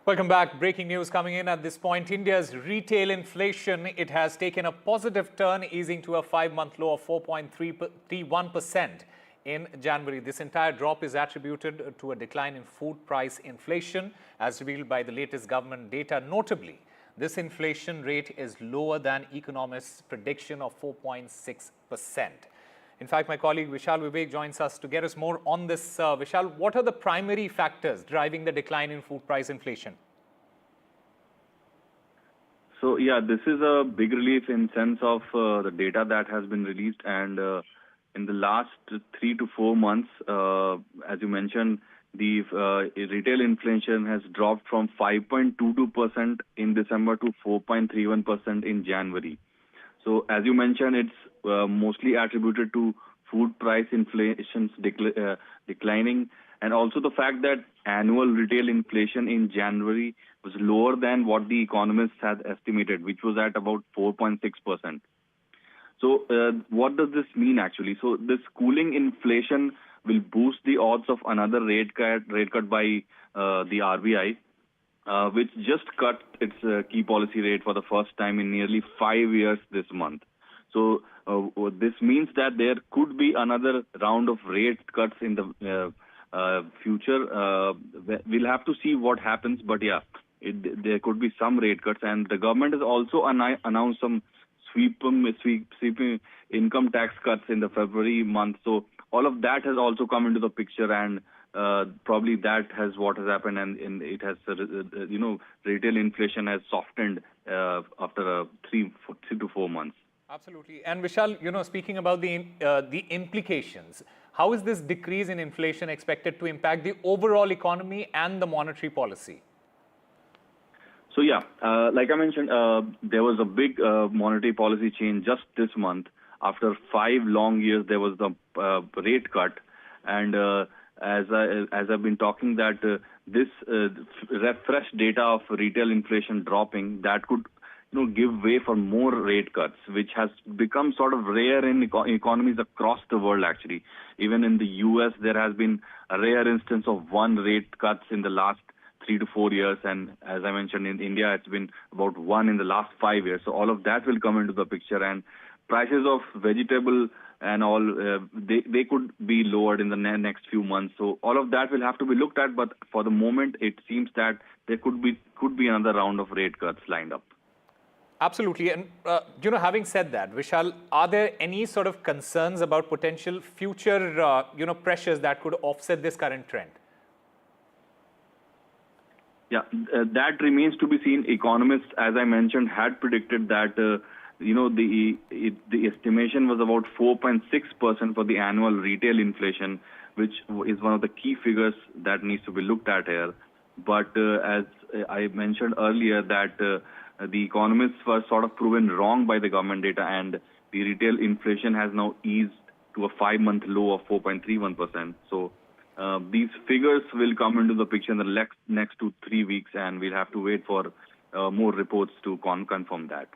Welcome back. Breaking news coming in at this point. India's retail inflation, it has taken a positive turn, easing to a 5-month low of 4.31% in January. This entire drop is attributed to a decline in food price inflation, as revealed by the latest government data. Notably, this inflation rate is lower than economists' prediction of 4.6%. In fact, my colleague Vishal Vivek joins us to get us more on this. Vishal, what are the primary factors driving the decline in food price inflation? So, yeah, this is a big relief in sense of the data that has been released. And in the last 3 to 4 months, as you mentioned, the retail inflation has dropped from 5.22% in December to 4.31% in January. So, as you mentioned, it's mostly attributed to food price inflation declining, and also the fact that annual retail inflation in January was lower than what the economists had estimated, which was at about 4.6%. So what does this mean actually? So this cooling inflation will boost the odds of another rate cut by the RBI, which just cut its key policy rate for the first time in nearly 5 years this month. So this means that there could be another round of rate cuts in the future. We'll have to see what happens, but yeah, there could be some rate cuts, and the government has also announced some sweeping income tax cuts in the February month. So all of that has also come into the picture, and probably that has what has happened, and it has, retail inflation has softened after 3 to 4 months. Absolutely. And Vishal, speaking about the implications, how is this decrease in inflation expected to impact the overall economy and the monetary policy? So yeah, like I mentioned, there was a big monetary policy change just this month. After 5 long years, there was the rate cut, and as I've been talking, that this fresh data of retail inflation dropping, that could give way for more rate cuts, which has become sort of rare in economies across the world. Actually, even in the US, there has been a rare instance of 1 rate cuts in the last 3 to 4 years, and as I mentioned, in India, it's been about 1 in the last 5 years. So all of that will come into the picture, and prices of vegetable and all, they could be lowered in the next few months. So all of that will have to be looked at, but for the moment, it seems that there could be another round of rate cuts lined up. Absolutely. And, having said that, Vishal, are there any sort of concerns about potential future, pressures that could offset this current trend? Yeah, that remains to be seen. Economists, as I mentioned, had predicted that, the estimation was about 4.6% for the annual retail inflation, which is one of the key figures that needs to be looked at here. But as I mentioned earlier, that the economists were sort of proven wrong by the government data, and the retail inflation has now eased to a 5-month low of 4.31%. So these figures will come into the picture in the next 2 to 3 weeks, and we'll have to wait for more reports to confirm that.